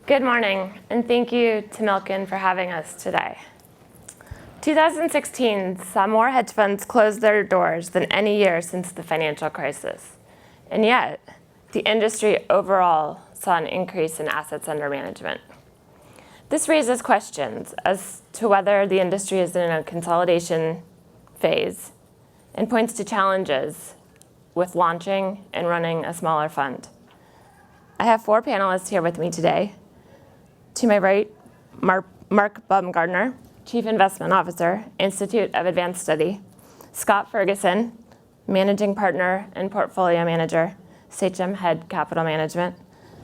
Good morning, and thank you to Milken for having us today. 2016 saw more hedge funds close their doors than any year since the financial crisis. And yet, the industry overall saw an increase in assets under management. This raises questions as to whether the industry is in a consolidation phase and points to challenges with launching and running a smaller fund. I have 4 panelists here with me today. To my right, Mark Baumgartner, Chief Investment Officer, Institute of Advanced Study. Scott Ferguson, Managing Partner and Portfolio Manager, Sachem Hedge Capital Management.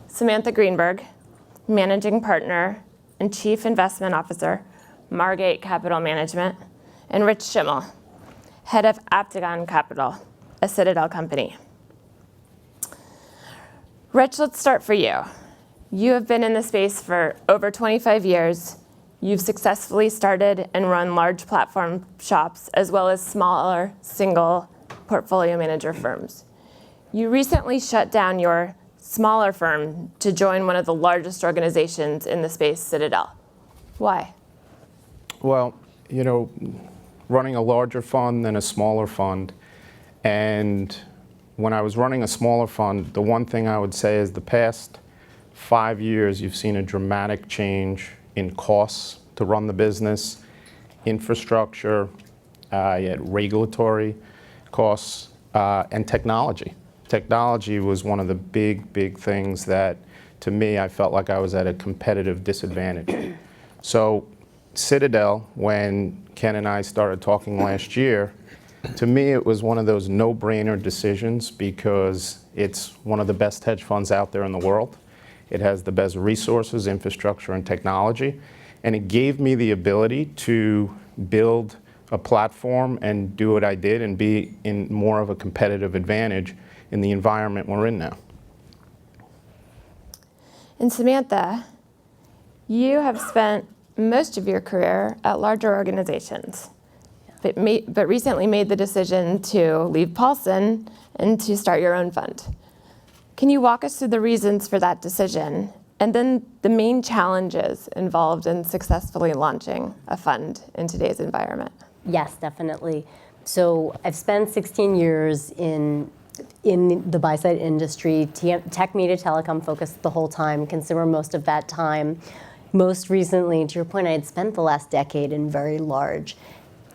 Samantha Greenberg, Managing Partner and Chief Investment Officer, Margate Capital Management. And Rich Schimel, Head of Aptigon Capital, a Citadel company. Rich, let's start for you. You have been in the space for over 25 years. You've successfully started and run large platform shops as well as smaller single portfolio manager firms. You recently shut down your smaller firm to join one of the largest organizations in the space, Citadel. Why? Well, running a larger fund than a smaller fund, and when I was running a smaller fund, the one thing I would say is the past 5 years, you've seen a dramatic change in costs to run the business, infrastructure, regulatory costs, and technology. Technology was one of the big things that, to me, I felt like I was at a competitive disadvantage. So Citadel, when Ken and I started talking last year, to me, it was one of those no-brainer decisions because it's one of the best hedge funds out there in the world. It has the best resources, infrastructure, and technology. And it gave me the ability to build a platform and do what I did and be in more of a competitive advantage in the environment we're in now. And Samantha, you have spent most of your career at larger organizations, but recently made the decision to leave Paulson and to start your own fund. Can you walk us through the reasons for that decision and then the main challenges involved in successfully launching a fund in today's environment? Yes, definitely. So I've spent 16 years in the buy-side industry, tech, media, telecom focused the whole time, consumer most of that time. Most recently, to your point, I had spent the last decade in very large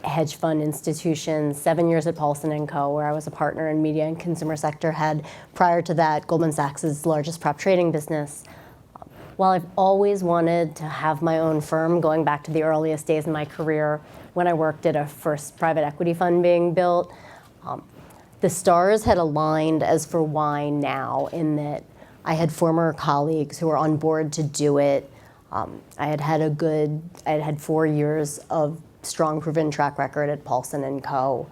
hedge fund institutions, 7 years at Paulson & Co., where I was a partner in media and consumer sector head. Prior to that, Goldman Sachs' largest prop trading business. While I've always wanted to have my own firm, going back to the earliest days in my career when I worked at a first private equity fund being built, the stars had aligned as for why now, in that I had former colleagues who were on board to do it. I had had 4 years of strong proven track record at Paulson & Co.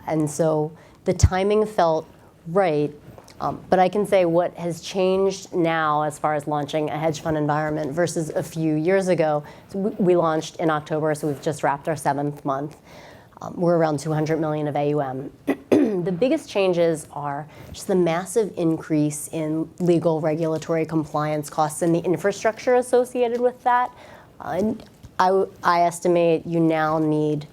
And so the timing felt right, but I can say what has changed now as far as launching a hedge fund environment versus a few years ago. So we launched in October, so we've just wrapped our 7th month. We're around 200 million of AUM. The biggest changes are just the massive increase in legal regulatory compliance costs and the infrastructure associated with that. I estimate you now need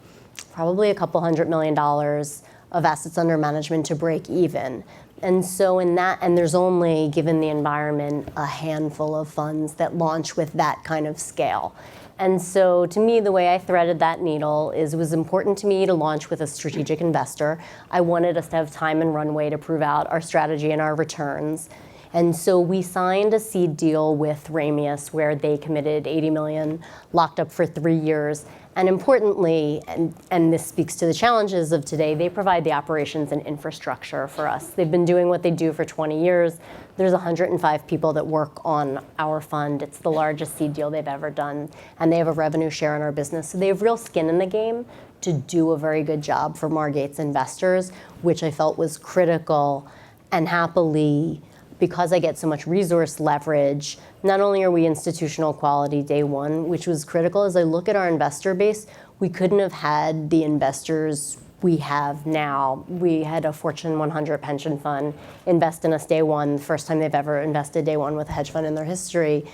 probably a couple $100 million of assets under management to break even. And so and there's only, given the environment, a handful of funds that launch with that kind of scale. And so to me, the way I threaded that needle is it was important to me to launch with a strategic investor. I wanted us to have time and runway to prove out our strategy and our returns. And so we signed a seed deal with Ramius where they committed 80 million, locked up for 3 years. And importantly, and this speaks to the challenges of today, they provide the operations and infrastructure for us. They've been doing what they do for 20 years. There's 105 people that work on our fund. It's the largest seed deal they've ever done. And they have a revenue share in our business. So they have real skin in the game to do a very good job for Margate's investors, which I felt was critical. And happily, because I get so much resource leverage, not only are we institutional quality day one, which was critical. As I look at our investor base, we couldn't have had the investors we have now. We had a Fortune 100 pension fund invest in us day one, the first time they've ever invested day one with a hedge fund in their history,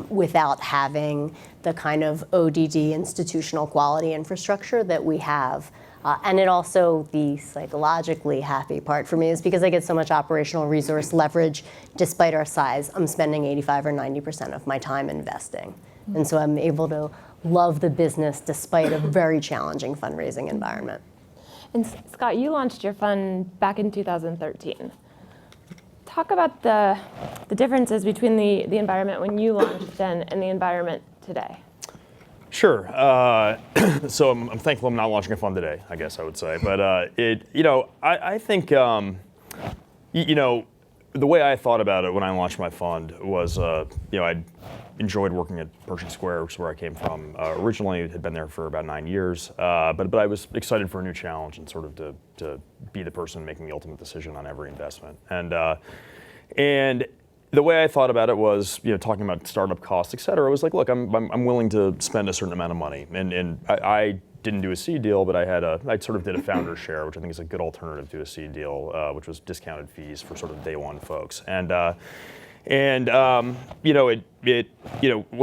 without having the kind of ODD institutional quality infrastructure that we have. And it also, the psychologically happy part for me is because I get so much operational resource leverage despite our size. I'm spending 85 or 90% of my time investing. And so I'm able to love the business despite a very challenging fundraising environment. And Scott, you launched your fund back in 2013. Talk about the differences between the environment when you launched then and the environment today. Sure. So I'm thankful I'm not launching a fund today, I guess I would say. But I think, the way I thought about it when I launched my fund was, I enjoyed working at Pershing Square, which is where I came from. Originally, had been there for about 9 years, but I was excited for a new challenge and sort of to be the person making the ultimate decision on every investment. And the way I thought about it was, talking about startup costs, et cetera, it was like, look, I'm willing to spend a certain amount of money. And I didn't do a seed deal, but I sort of did a founder share, which I think is a good alternative to a seed deal, which was discounted fees for sort of day one folks. What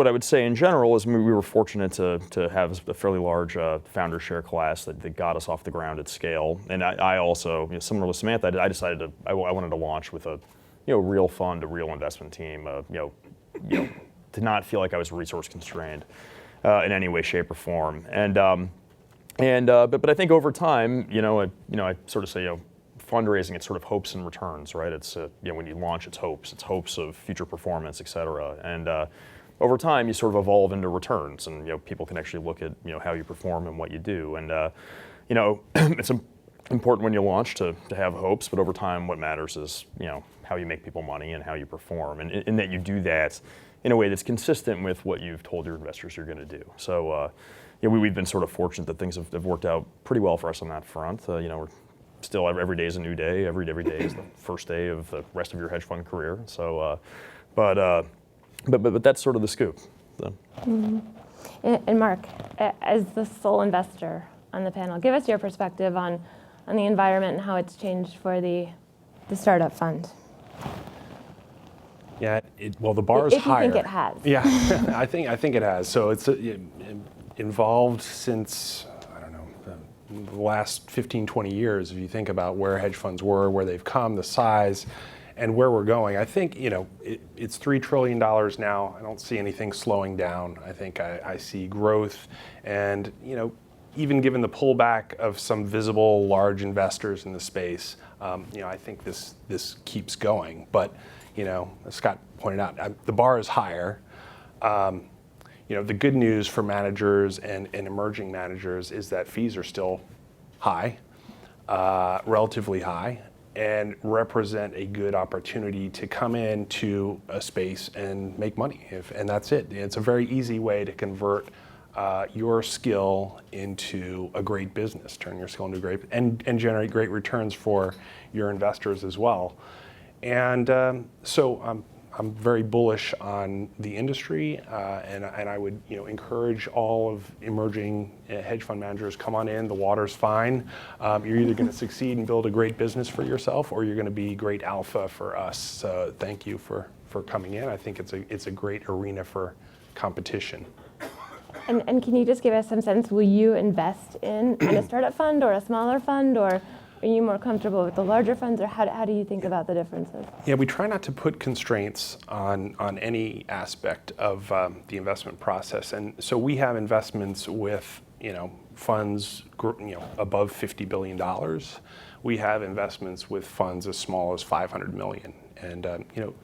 I would say in general is we were fortunate to have a fairly large founder share class that got us off the ground at scale. And I also, similar to Samantha, I decided I wanted to launch with a real fund, a real investment team, to not feel like I was resource constrained in any way, shape, or form. But I think over time, I sort of say, fundraising, it's sort of hopes and returns, right? It's when you launch, it's hopes of future performance, et cetera. And over time, you sort of evolve into returns, and people can actually look at how you perform and what you do. And it's important when you launch to have hopes, but over time, what matters is how you make people money and how you perform, and in that you do that in a way that's consistent with what you've told your investors you're going to do. So we've been sort of fortunate that things have worked out pretty well for us on that front. We're still every day is a new day. Every day is the first day of the rest of your hedge fund career. So, but that's sort of the scoop. So. Mm-hmm. And Mark, as the sole investor on the panel, give us your perspective on the environment and how it's changed for the startup fund. Yeah, well, the bar is higher. If you think it has. Yeah, I think it has. So it's involved since, I don't know, the last 15, 20 years. If you think about where hedge funds were, where they've come, the size, and where we're going. I think, it's $3 trillion now. I don't see anything slowing down. I think I see growth, and, even given the pullback of some visible large investors in the space, I think this keeps going. But, as Scott pointed out, the bar is higher. The good news for managers and emerging managers is that fees are still high, relatively high, and represent a good opportunity to come into a space and make money. And that's it. It's a very easy way to convert your skill into a great business, turn your skill into great, and generate great returns for your investors as well. And so I'm very bullish on the industry, and I would encourage all of emerging hedge fund managers, come on in, the water's fine. You're either going to succeed and build a great business for yourself, or you're going to be great alpha for us. So thank you for coming in. I think it's a great arena for competition. And can you just give us some sense, will you invest in a startup fund or a smaller fund, or are you more comfortable with the larger funds, or how do you think about the differences? Yeah, we try not to put constraints on any aspect of the investment process. And so we have investments with, funds, above $50 billion. We have investments with funds as small as 500 million. And,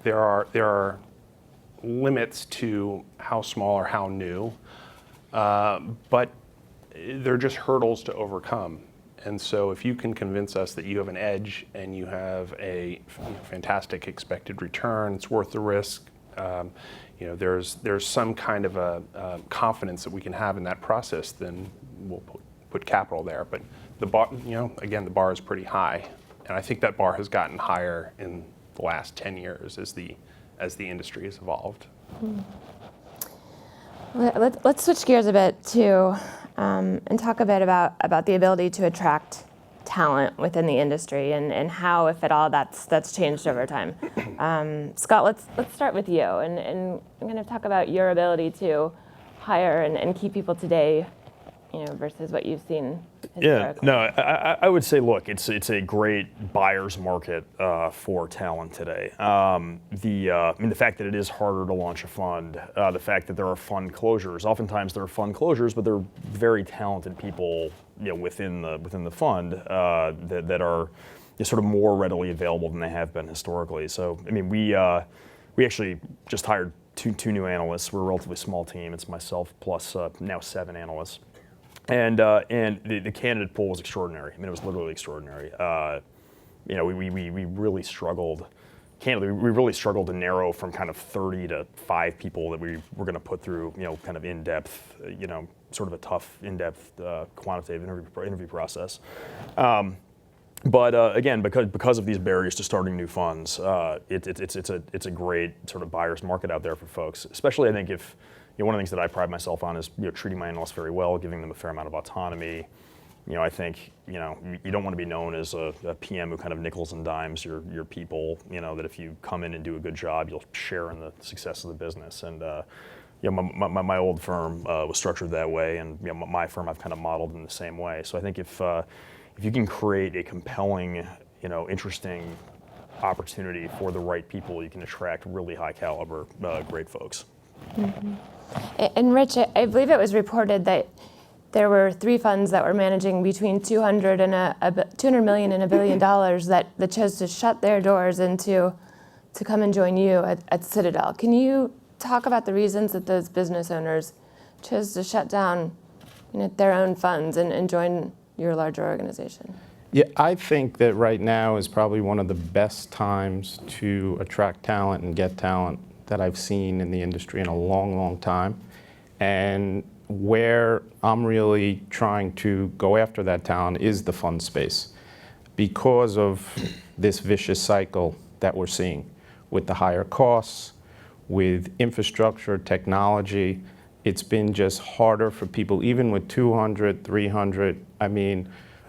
there are limits to how small or how new. But they're just hurdles to overcome. And so if you can convince us that you have an edge and you have a fantastic expected return, it's worth the risk, there's some kind of a confidence that we can have in that process, then we'll put capital there. But the bar, again, the bar is pretty high. And I think that bar has gotten higher in the last 10 years as the industry has evolved. Mm. Let's switch gears a bit and talk a bit about the ability to attract talent within the industry and how, if at all, that's changed over time. Scott, let's start with you, and I'm going to talk about your ability to hire and keep people today, versus what you've seen historically. Yeah, no, I would say, look, it's a great buyer's market for talent today. The fact that it is harder to launch a fund, the fact that there are fund closures. Oftentimes there are fund closures, but they're very talented people, within the fund that are sort of more readily available than they have been historically. So, we actually just hired two new analysts. We're a relatively small team. It's myself plus now 7 analysts. And the candidate pool was extraordinary. It was literally extraordinary. We really struggled. Candidly, we really struggled to narrow from kind of 30 to 5 people that we were going to put through, kind of in-depth, sort of a tough, in-depth quantitative interview process. But again, because of these barriers to starting new funds, it's a great sort of buyer's market out there for folks. Especially, I think, if one of the things that I pride myself on is treating my analysts very well, giving them a fair amount of autonomy. I think you don't want to be known as a PM who kind of nickels and dimes your people. That if you come in and do a good job, you'll share in the success of the business. And my old firm was structured that way, and my firm I've kind of modeled in the same way. So I think if you can create a compelling, interesting opportunity for the right people, you can attract really high caliber, great folks. Mm-hmm. And Rich, I believe it was reported that there were 3 funds that were managing between $200 million and $1 billion that chose to shut their doors and to come and join you at Citadel. Can you talk about the reasons that those business owners chose to shut down their own funds and join your larger organization? Yeah, I think that right now is probably one of the best times to attract talent and get talent that I've seen in the industry in a long, long time. And where I'm really trying to go after that talent is the fund space, because of this vicious cycle that we're seeing with the higher costs, with infrastructure, technology. It's been just harder for people, even with 200, 300.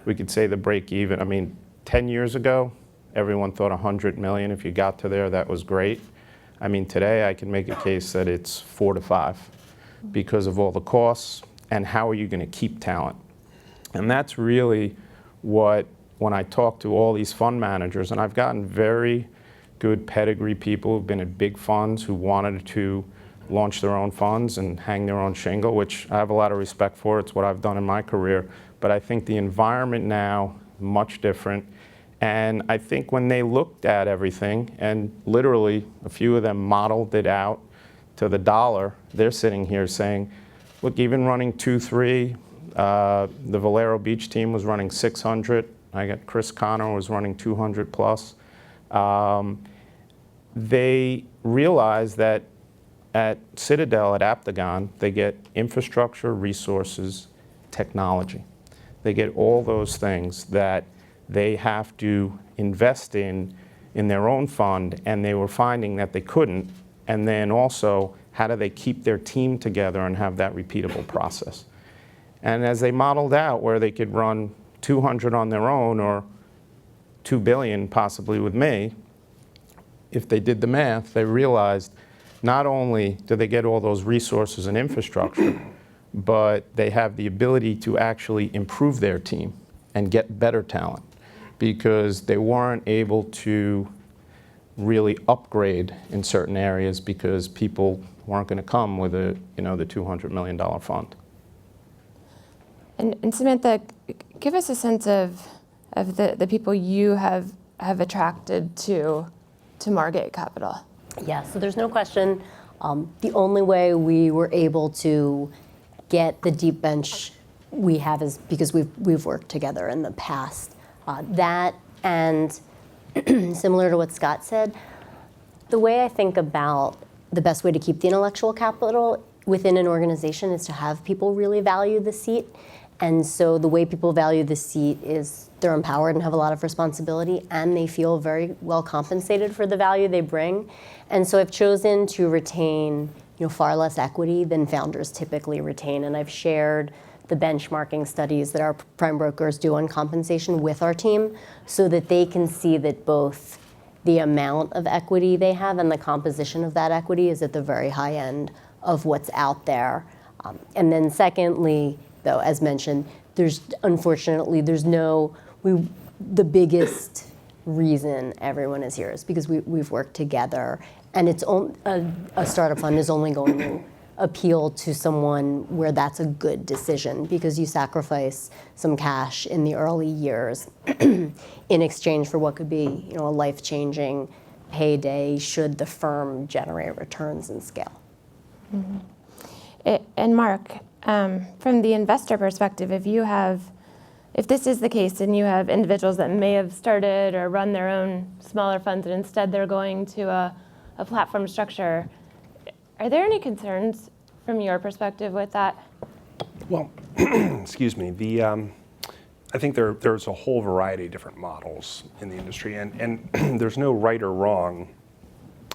We could say the break even. 10 years ago, everyone thought 100 million. If you got to there, that was great. Today I can make a case that it's 4 to 5 because of all the costs and how are you going to keep talent. And that's really what, when I talk to all these fund managers, and I've gotten very good pedigree people who've been at big funds who wanted to launch their own funds and hang their own shingle, which I have a lot of respect for. It's what I've done in my career. But I think the environment now, much different. And I think when they looked at everything, and literally a few of them modeled it out to the dollar, they're sitting here saying, look, even running 2-3, the Valero Beach team was running 600. I got Chris Connor was running 200 plus. They realized that at Citadel, at Aptigon, they get infrastructure, resources, technology. They get all those things that they have to invest in their own fund, and they were finding that they couldn't. And then also, how do they keep their team together and have that repeatable process? And as they modeled out where they could run 200 on their own or 2 billion possibly with me, if they did the math, they realized not only do they get all those resources and infrastructure, but they have the ability to actually improve their team and get better talent, because they weren't able to really upgrade in certain areas because people weren't going to come with the $200 million fund. And Samantha, give us a sense of the people you have attracted to Margate Capital. Yeah, so there's no question. The only way we were able to get the deep bench we have is because we've worked together in the past. That, and similar to what Scott said, the way I think about the best way to keep the intellectual capital within an organization is to have people really value the seat. And so the way people value the seat is they're empowered and have a lot of responsibility, and they feel very well compensated for the value they bring. And so I've chosen to retain far less equity than founders typically retain. And I've shared the benchmarking studies that our prime brokers do on compensation with our team, so that they can see that both the amount of equity they have and the composition of that equity is at the very high end of what's out there. And then secondly, though, as mentioned, unfortunately, the biggest reason everyone is here is because we've worked together, and a startup fund is only going to appeal to someone where that's a good decision, because you sacrifice some cash in the early years in exchange for what could be, a life-changing payday should the firm generate returns and scale. Mm-hmm. And Mark, from the investor perspective, if this is the case and you have individuals that may have started or run their own smaller funds and instead they're going to a platform structure, are there any concerns from your perspective with that? Well, excuse me. I think there's a whole variety of different models in the industry, and there's no right or wrong.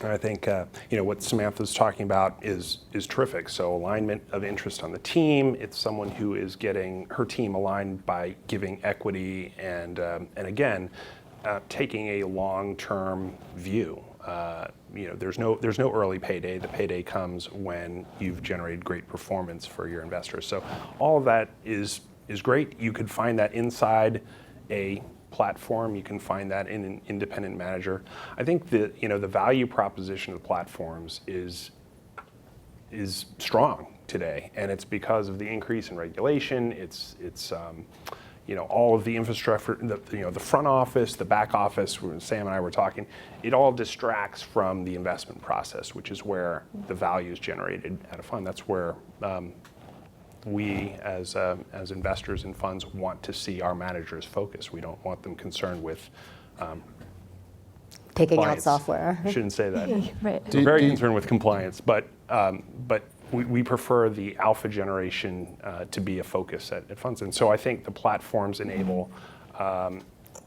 And I think what Samantha's talking about is terrific. So alignment of interest on the team. It's someone who is getting her team aligned by giving equity and again taking a long-term view. There's no early payday. The payday comes when you've generated great performance for your investors. So all of that is great. You could find that inside a platform. You can find that in an independent manager. I think the value proposition of the platforms is strong today, and it's because of the increase in regulation. It's all of the infrastructure, the front office, the back office. Sam and I were talking. It all distracts from the investment process, which is where the value is generated at a fund. That's where we, as investors in funds, want to see our managers focus. We don't want them concerned with taking out compliance. software. I shouldn't say that. Right. We're very concerned with compliance, but we prefer the alpha generation to be a focus at funds. And so I think the platforms enable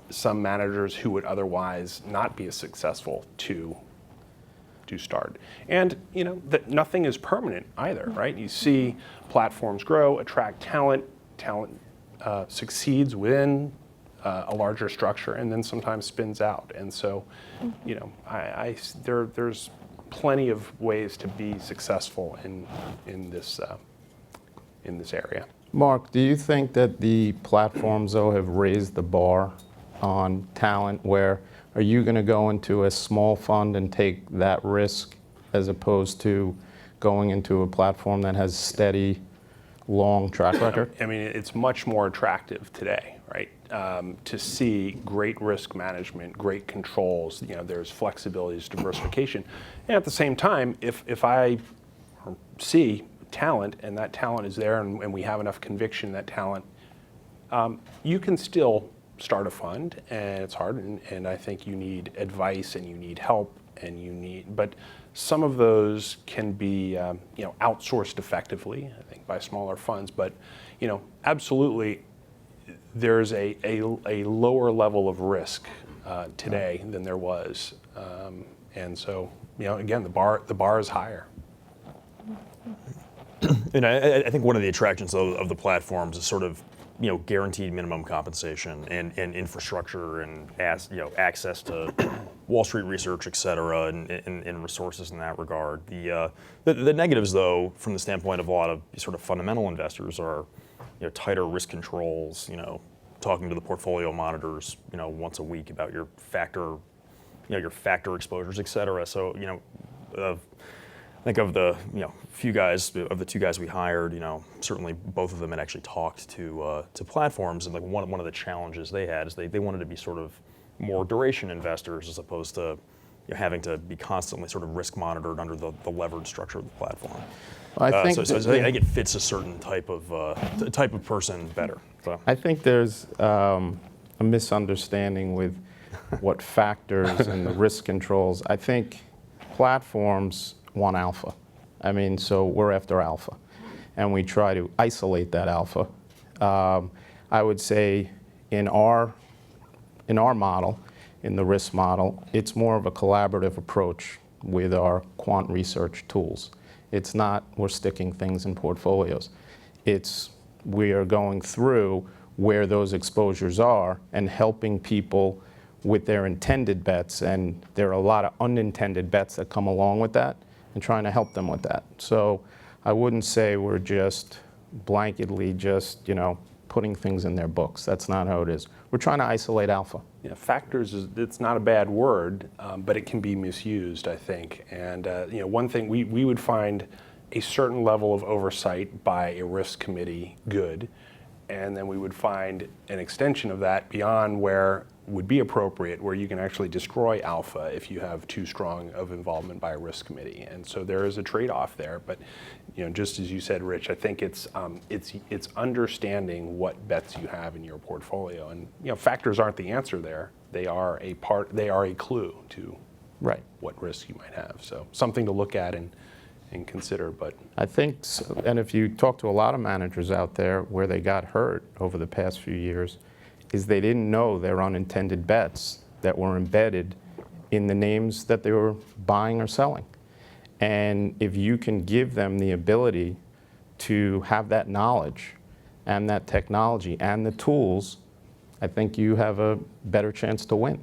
some managers who would otherwise not be as successful to start. And that nothing is permanent either, right? You see platforms grow, attract talent. Talent succeeds within a larger structure, and then sometimes spins out. And so, there's plenty of ways to be successful in this area. Mark, do you think that the platforms, though, have raised the bar on talent? Where are you going to go into a small fund and take that risk as opposed to going into a platform that has steady, long track record? I mean, it's much more attractive today, right? To see great risk management, great controls. There's flexibility, there's diversification, and at the same time, if I see talent and that talent is there, and we have enough conviction in that talent, you can still start a fund, and it's hard, and I think you need advice and you need help but some of those can be outsourced effectively, I think, by smaller funds. But absolutely, there's a lower level of risk today than there was, and so again, the bar is higher. And I think one of the attractions of the platforms is sort of guaranteed minimum compensation and infrastructure and access to Wall Street research, et cetera, and resources in that regard. The negatives, though, from the standpoint of a lot of sort of fundamental investors, are tighter risk controls. Talking to the portfolio monitors once a week about your factor exposures, et cetera. So I think of the the two guys we hired, certainly both of them had actually talked to platforms, and like one of the challenges they had is they wanted to be sort of more duration investors as opposed to having to be constantly sort of risk monitored under the levered structure of the platform. I think so I think it fits a certain type of person better. So. I think there's a misunderstanding with what factors and the risk controls. I think platforms want alpha. I mean, so we're after alpha, and we try to isolate that alpha. I would say in our model, in the risk model, it's more of a collaborative approach with our quant research tools. It's not we're sticking things in portfolios. It's we are going through where those exposures are and helping people with their intended bets, and there are a lot of unintended bets that come along with that, and trying to help them with that. So I wouldn't say we're just blanketly just, putting things in their books. That's not how it is. We're trying to isolate alpha. Yeah, factors it's not a bad word, but it can be misused, I think. And one thing we would find a certain level of oversight by a risk committee good, and then we would find an extension of that beyond where would be appropriate, where you can actually destroy alpha if you have too strong of involvement by a risk committee. And so there is a trade-off there. But just as you said, Rich, I think it's understanding what bets you have in your portfolio. And factors aren't the answer there. They are a part. They are a clue to what risk you might have. So something to look at and consider. But I think, and if you talk to a lot of managers out there where they got hurt over the past few years, is they didn't know their unintended bets that were embedded in the names that they were buying or selling. And if you can give them the ability to have that knowledge and that technology and the tools, I think you have a better chance to win.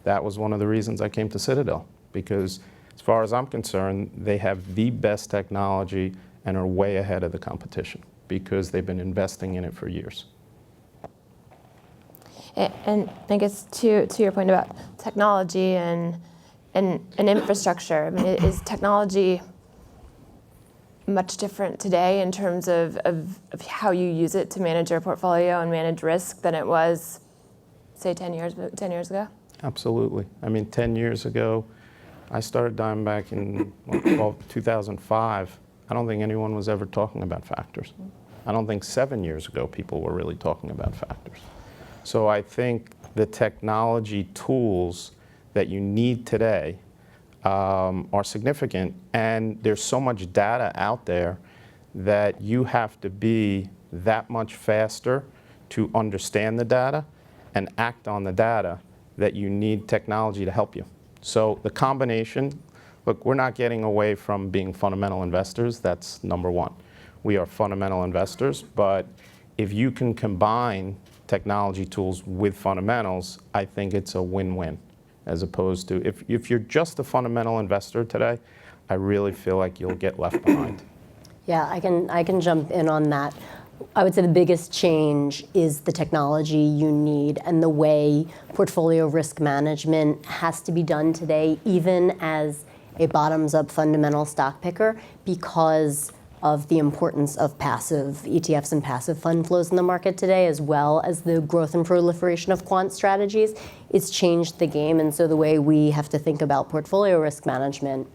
That was one of the reasons I came to Citadel, because as far as I'm concerned, they have the best technology and are way ahead of the competition because they've been investing in it for years. And I guess to your point about technology and infrastructure, I mean, is technology much different today in terms of how you use it to manage your portfolio and manage risk than it was, say, 10 years ago? Absolutely. I mean, 10 years ago, I started Diamondback in 2005. I don't think anyone was ever talking about factors. I don't think 7 years ago people were really talking about factors. So I think the technology tools that you need today are significant, and there's so much data out there that you have to be that much faster to understand the data and act on the data that you need technology to help you. So the combination, look, we're not getting away from being fundamental investors. That's number one. We are fundamental investors, but if you can combine technology tools with fundamentals, I think it's a win-win, as opposed to if you're just a fundamental investor today, I really feel like you'll get left behind. Yeah, I can jump in on that. I would say the biggest change is the technology you need and the way portfolio risk management has to be done today, even as a bottoms-up fundamental stock picker, because of the importance of passive ETFs and passive fund flows in the market today, as well as the growth and proliferation of quant strategies. It's changed the game, and so the way we have to think about portfolio risk management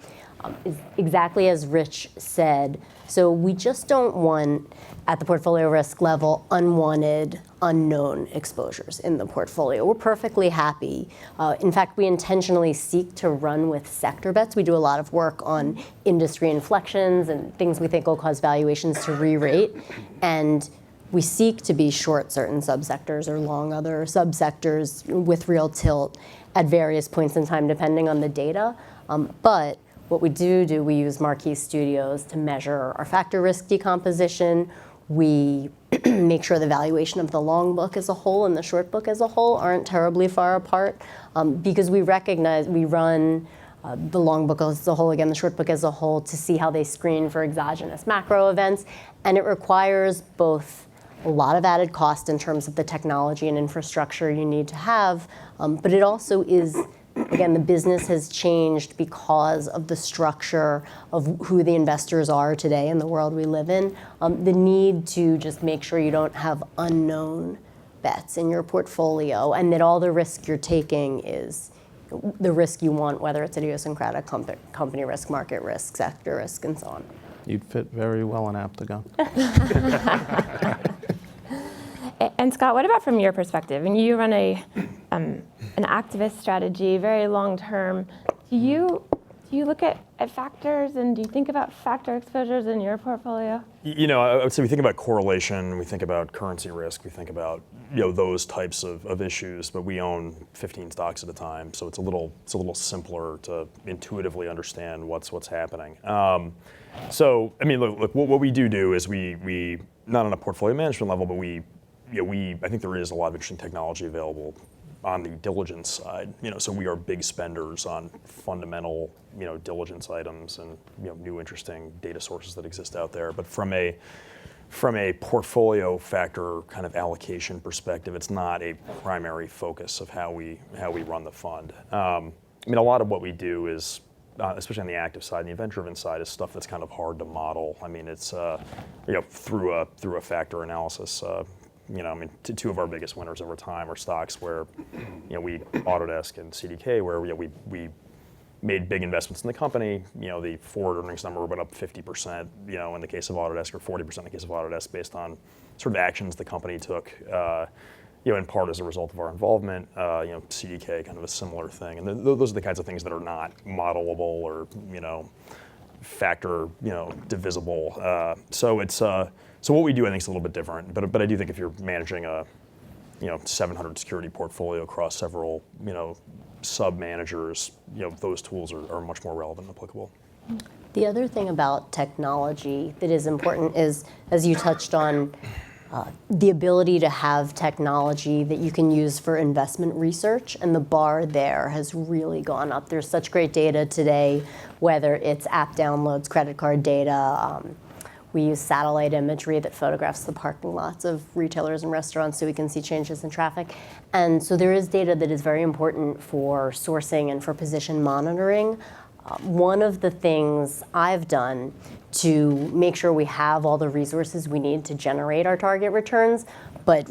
is exactly as Rich said. So we just don't want, at the portfolio risk level, unwanted, unknown exposures in the portfolio. We're perfectly happy. In fact, we intentionally seek to run with sector bets. We do a lot of work on industry inflections and things we think will cause valuations to re-rate. And we seek to be short certain subsectors or long other subsectors with real tilt at various points in time, depending on the data. But what we do, we use Marquee Studios to measure our factor risk decomposition. We make sure the valuation of the long book as a whole and the short book as a whole aren't terribly far apart, because we recognize we run the long book as a whole, again, the short book as a whole, to see how they screen for exogenous macro events. And it requires both a lot of added cost in terms of the technology and infrastructure you need to have, but it also is, again, the business has changed because of the structure of who the investors are today in the world we live in. The need to just make sure you don't have unknown bets in your portfolio, and that all the risk you're taking is the risk you want, whether it's idiosyncratic company risk, market risk, sector risk, and so on. You'd fit very well in Aptigon. And Scott, what about from your perspective? And you run an activist strategy, very long term. Do you look at factors, and do you think about factor exposures in your portfolio? I would say we think about correlation, we think about currency risk, we think about those types of issues. But we own 15 stocks at a time, so it's a little simpler to intuitively understand what's happening. So I mean, look, what we do is we not on a portfolio management level, but I think there is a lot of interesting technology available on the diligence side. So we are big spenders on fundamental, diligence items and new interesting data sources that exist out there. But from a portfolio factor kind of allocation perspective, it's not a primary focus of how we run the fund. A lot of what we do is, especially on the active side, and the event-driven side, is stuff that's kind of hard to model. It's through a factor analysis. Two of our biggest winners over time are stocks where, we Autodesk and CDK, where we made big investments in the company. The forward earnings number went up 50%, in the case of Autodesk, or 40% in the case of Autodesk, based on sort of actions the company took, in part as a result of our involvement. CDK, kind of a similar thing. And those are the kinds of things that are not modelable or, factor, divisible. So what we do, I think, is a little bit different. But I do think if you're managing a 700 security portfolio across several sub-managers, those tools are much more relevant and applicable. The other thing about technology that is important is, as you touched on, the ability to have technology that you can use for investment research, and the bar there has really gone up. There's such great data today, whether it's app downloads, credit card data. We use satellite imagery that photographs the parking lots of retailers and restaurants so we can see changes in traffic. And so there is data that is very important for sourcing and for position monitoring. One of the things I've done to make sure we have all the resources we need to generate our target returns, but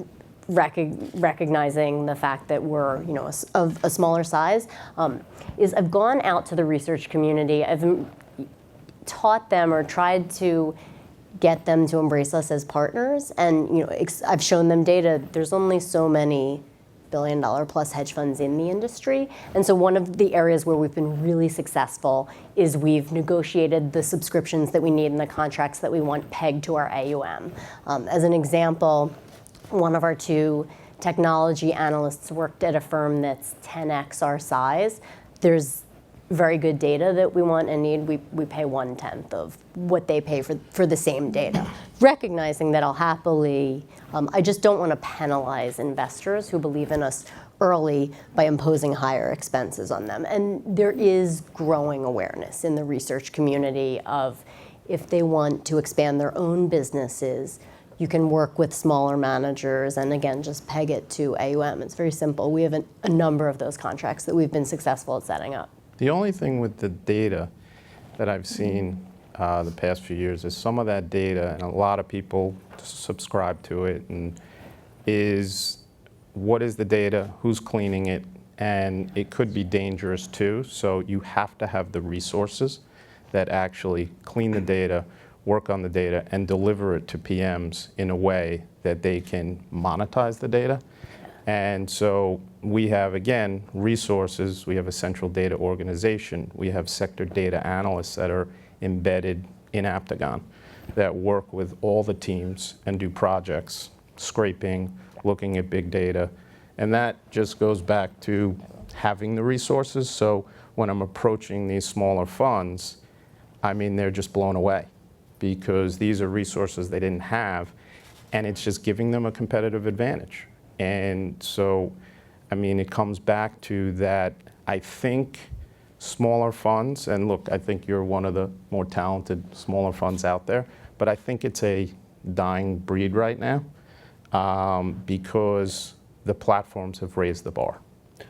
recognizing the fact that we're of a smaller size, is I've gone out to the research community. I've taught them or tried to get them to embrace us as partners, and I've shown them data. There's only so many billion-dollar-plus hedge funds in the industry, and so one of the areas where we've been really successful is we've negotiated the subscriptions that we need and the contracts that we want pegged to our AUM. As an example, one of our two technology analysts worked at a firm that's 10x our size. There's very good data that we want and need. We pay 1/10 of what they pay for the same data, recognizing that I'll happily, I just don't want to penalize investors who believe in us early by imposing higher expenses on them. And there is growing awareness in the research community of, if they want to expand their own businesses, you can work with smaller managers and, again, just peg it to AUM. It's very simple. We have a number of those contracts that we've been successful at setting up. The only thing with the data that I've seen the past few years is some of that data, and a lot of people subscribe to it, and is what is the data, who's cleaning it, and it could be dangerous too. So you have to have the resources that actually clean the data, work on the data, and deliver it to PMs in a way that they can monetize the data. And so we have, again, resources. We have a central data organization. We have sector data analysts that are embedded in Aptigon that work with all the teams and do projects, scraping, looking at big data. And that just goes back to having the resources. So when I'm approaching these smaller funds, they're just blown away, because these are resources they didn't have, and it's just giving them a competitive advantage. And so, it comes back to that. I think smaller funds, and look, I think you're one of the more talented smaller funds out there, but I think it's a dying breed right now, because the platforms have raised the bar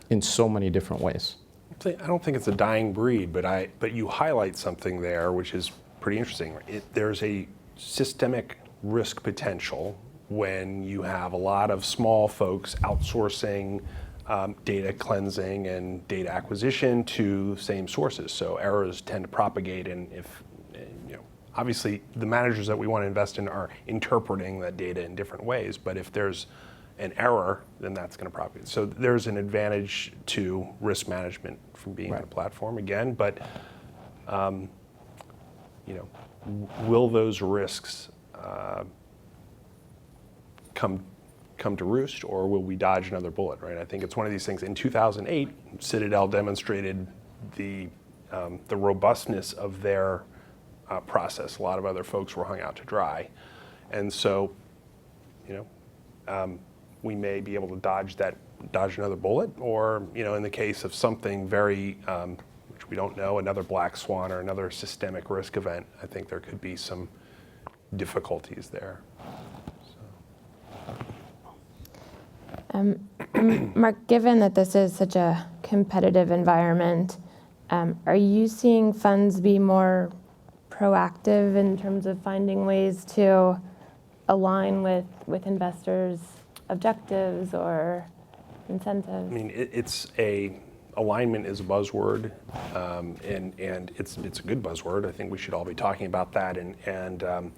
in so many different ways. I don't think it's a dying breed, but you highlight something there which is pretty interesting. There's a systemic risk potential when you have a lot of small folks outsourcing data cleansing and data acquisition to same sources. So errors tend to propagate, and obviously the managers that we want to invest in are interpreting that data in different ways, but if there's an error, then that's going to propagate. So there's an advantage to risk management from being on the platform again, but will those risks come to roost, or will we dodge another bullet, right? I think it's one of these things. In 2008, Citadel demonstrated the robustness of their process. A lot of other folks were hung out to dry. And so, we may be able to dodge another bullet, or in the case of something very, which we don't know, another black swan or another systemic risk event, I think there could be some difficulties there. Mark, given that this is such a competitive environment, are you seeing funds be more proactive in terms of finding ways to align with investors' objectives or incentives? I mean, alignment is a buzzword, and it's a good buzzword. I think we should all be talking about that. And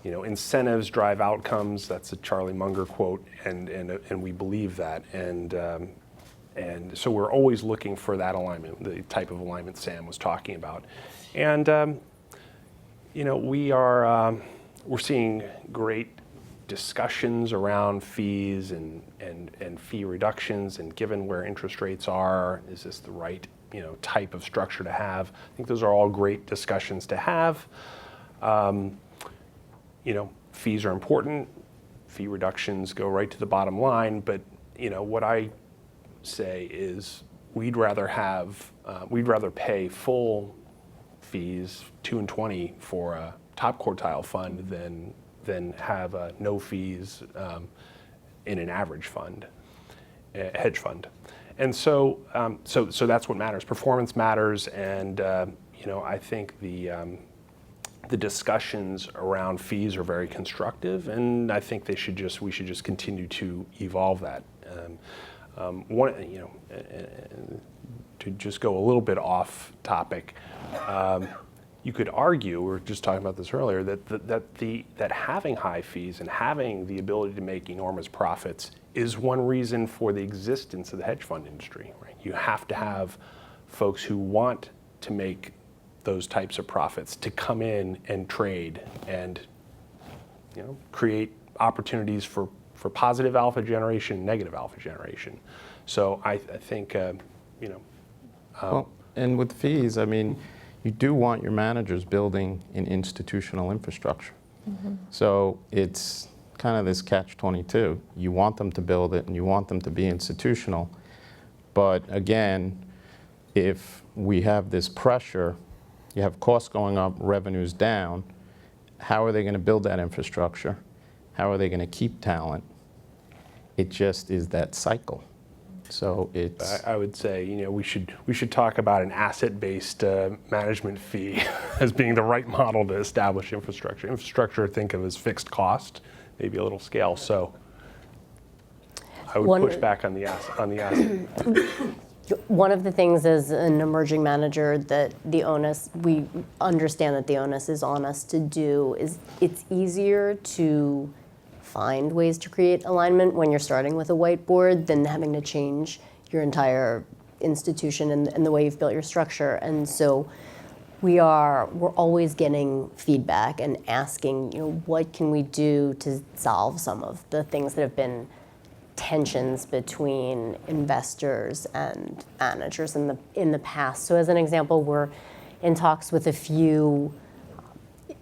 incentives drive outcomes. That's a Charlie Munger quote, and we believe that. And so we're always looking for that alignment, the type of alignment Sam was talking about. And we're seeing great discussions around fees and fee reductions, and given where interest rates are, is this the right type of structure to have? I think those are all great discussions to have. Fees are important. Fee reductions go right to the bottom line, but what I say is we'd rather pay full fees, 2 and 20 for a top quartile fund than have no fees in an average fund, a hedge fund. And so that's what matters. Performance matters, and I think the discussions around fees are very constructive, and I think we should just continue to evolve that. To just go a little bit off topic, you could argue, we were just talking about this earlier, that having high fees and having the ability to make enormous profits is one reason for the existence of the hedge fund industry. Right? You have to have folks who want to make those types of profits to come in and trade and create opportunities for positive alpha generation, negative alpha generation. So I think well, and with fees, I mean, you do want your managers building an institutional infrastructure. Mm-hmm. So it's kind of this catch-22. You want them to build it and you want them to be institutional, but again, if we have this pressure, you have costs going up, revenues down, how are they going to build that infrastructure? How are they going to keep talent? It just is that cycle. So it's. I would say, we should talk about an asset-based management fee as being the right model to establish infrastructure. Infrastructure, think of as fixed cost, maybe a little scale. So I would push back on the asset. One of the things as an emerging manager that we understand that the onus is on us to do is it's easier to find ways to create alignment when you're starting with a whiteboard than having to change your entire institution and the way you've built your structure. And so we're always getting feedback and asking, what can we do to solve some of the things that have been tensions between investors and managers in the past. So as an example, we're in talks with a few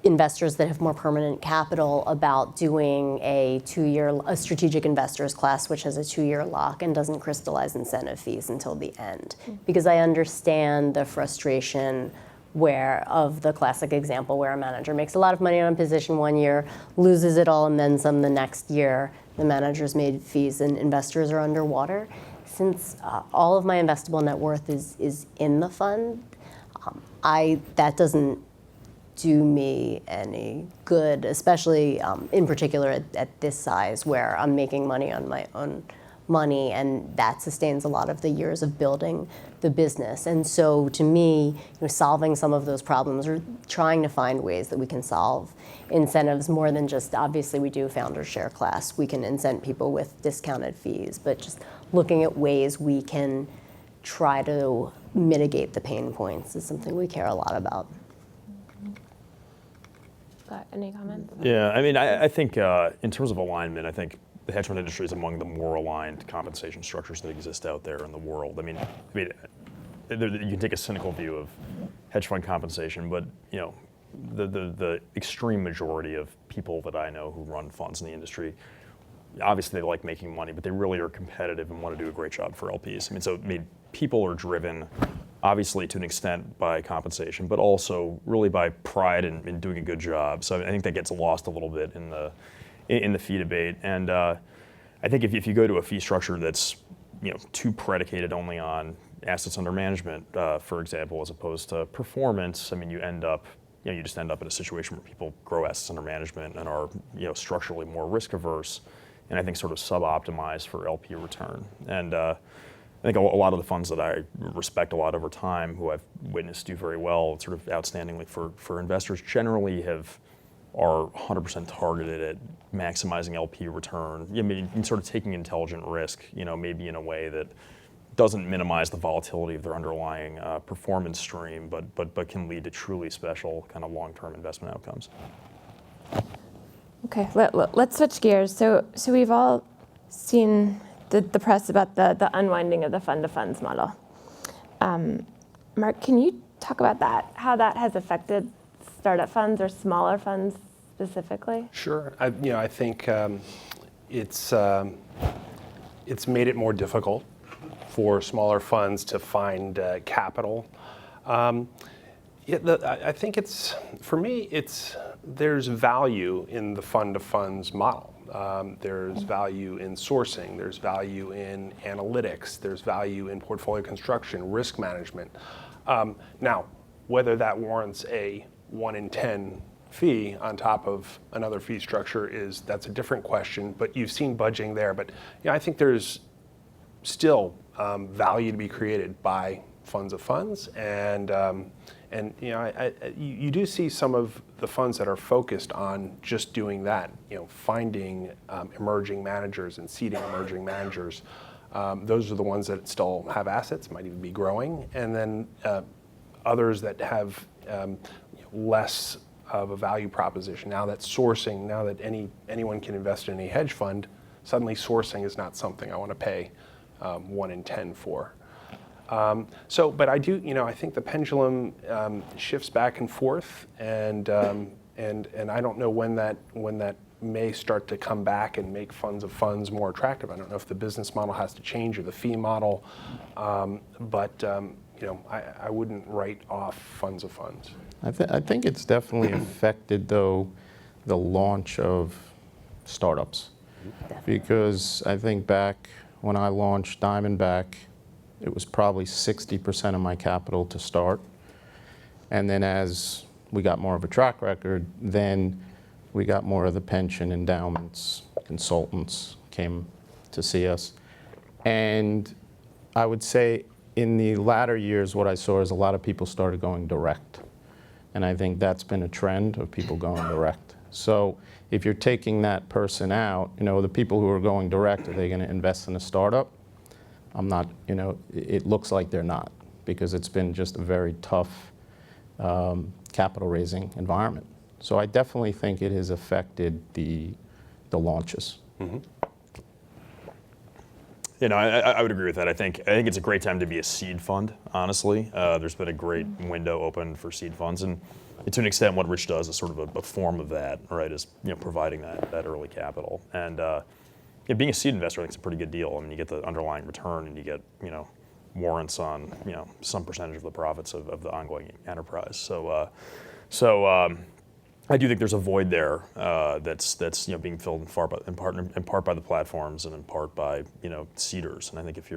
investors that have more permanent capital about doing a strategic investors class, which has a 2-year lock and doesn't crystallize incentive fees until the end. Because I understand the frustration of the classic example where a manager makes a lot of money on a position 1 year, loses it all and then some the next year. The manager's made fees and investors are underwater. Since all of my investable net worth is in the fund, that doesn't do me any good, especially in particular at this size where I'm making money on my own money, and that sustains a lot of the years of building the business. And so to me, solving some of those problems or trying to find ways that we can solve incentives more than just, obviously we do founder share class, we can incent people with discounted fees, but just looking at ways we can try to mitigate the pain points is something we care a lot about. Got any comments? Yeah, I mean, I think in terms of alignment, I think the hedge fund industry is among the more aligned compensation structures that exist out there in the world. I mean, you can take a cynical view of hedge fund compensation, but the extreme majority of people that I know who run funds in the industry, obviously they like making money, but they really are competitive and want to do a great job for LPs. I mean, people are driven, obviously to an extent by compensation, but also really by pride in doing a good job. So I think that gets lost a little bit in the fee debate. And I think if you go to a fee structure that's too predicated only on assets under management, for example, as opposed to performance, I mean, you just end up in a situation where people grow assets under management and are structurally more risk averse, and I think sort of sub-optimized for LP return. And I think a lot of the funds that I respect a lot over time, who I've witnessed do very well, sort of outstandingly for investors, generally are 100% targeted at maximizing LP return. I mean, sort of taking intelligent risk, maybe in a way that doesn't minimize the volatility of their underlying performance stream, but can lead to truly special kind of long-term investment outcomes. Okay, let's switch gears. So we've all seen the press about the unwinding of the fund-to-funds model. Mark, can you talk about that? How that has affected startup funds or smaller funds specifically? Sure. I think it's made it more difficult for smaller funds to find capital. I think there's value in the fund-to-funds model. There's value in sourcing, there's value in analytics, there's value in portfolio construction, risk management. Now, whether that warrants a 1 in 10 fee on top of another fee structure that's a different question, but you've seen budging there. But I think there's still value to be created by funds of funds, and you do see some of the funds that are focused on just doing that, finding emerging managers and seeding emerging managers. Those are the ones that still have assets, might even be growing, and then others that have less of a value proposition. Now that anyone can invest in a hedge fund, suddenly sourcing is not something I want to pay 1 in 10 for. But I do, I think the pendulum shifts back and forth, and I don't know when that may start to come back and make funds of funds more attractive. I don't know if the business model has to change or the fee model, but I wouldn't write off funds of funds. I think it's definitely affected, though, the launch of startups. Because I think back when I launched Diamondback, it was probably 60% of my capital to start. And then as we got more of a track record, then we got more of the pension endowments, consultants came to see us. And I would say in the latter years, what I saw is a lot of people started going direct. And I think that's been a trend of people going direct. So if you're taking that person out, the people who are going direct, are they going to invest in a startup? I'm not, it looks like they're not, because it's been just a very tough capital raising environment. So I definitely think it has affected the launches. Mm-hmm. I would agree with that. I think it's a great time to be a seed fund, honestly. There's been a great window open for seed funds, and to an extent what Rich does is sort of a form of that, right, is providing that early capital. And being a seed investor, I think is a pretty good deal. I mean, you get the underlying return, and you get warrants on some percentage of the profits of the ongoing enterprise. So I do think there's a void there that's being filled in part by the platforms and in part by seeders. And I think if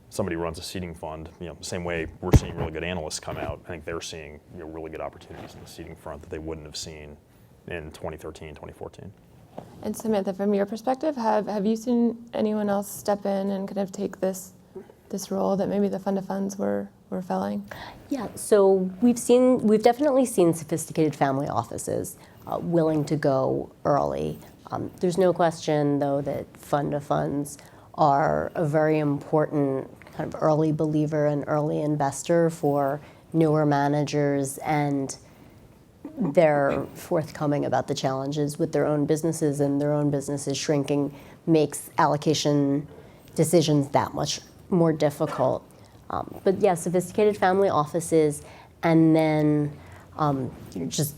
somebody runs a seeding fund, the same way we're seeing really good analysts come out, I think they're seeing really good opportunities in the seeding front that they wouldn't have seen in 2013, 2014. And Samantha, from your perspective, have you seen anyone else step in and kind of take this role that maybe the fund of funds were filling? Yeah, so we've definitely seen sophisticated family offices willing to go early. There's no question, though, that fund of funds are a very important kind of early believer and early investor for newer managers, and they're forthcoming about the challenges with their own businesses, and their own businesses shrinking makes allocation decisions that much more difficult. But yeah, sophisticated family offices, and then Just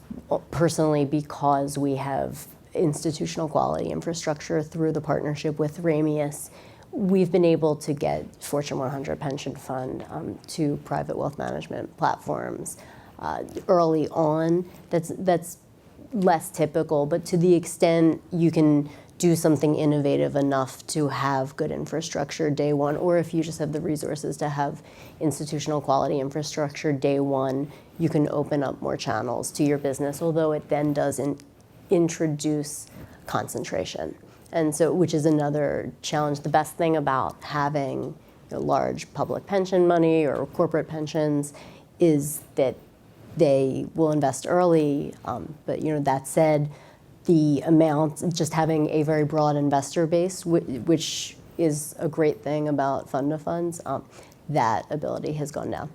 personally, because we have institutional quality infrastructure through the partnership with Ramius, we've been able to get Fortune 100 pension fund to private wealth management platforms early on. That's less typical, but to the extent you can do something innovative enough to have good infrastructure day one, or if you just have the resources to have institutional quality infrastructure day one, you can open up more channels to your business, although it then doesn't introduce concentration. And so, which is another challenge. The best thing about having large public pension money or corporate pensions is that they will invest early. But that said, the amount, just having a very broad investor base, which is a great thing about fund of funds, that ability has gone down.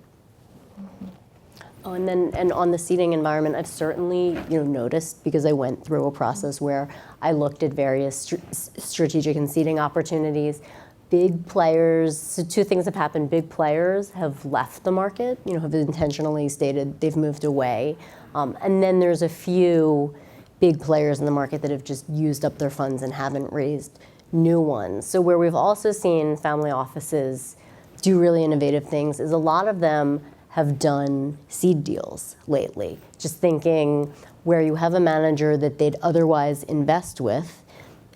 Oh, and on the seeding environment, I've certainly noticed, because I went through a process where I looked at various strategic and seeding opportunities. Big players, so two things have happened. Big players have left the market, have intentionally stated they've moved away. And then there's a few big players in the market that have just used up their funds and haven't raised new ones. So where we've also seen family offices do really innovative things is a lot of them have done seed deals lately. Just thinking where you have a manager that they'd otherwise invest with,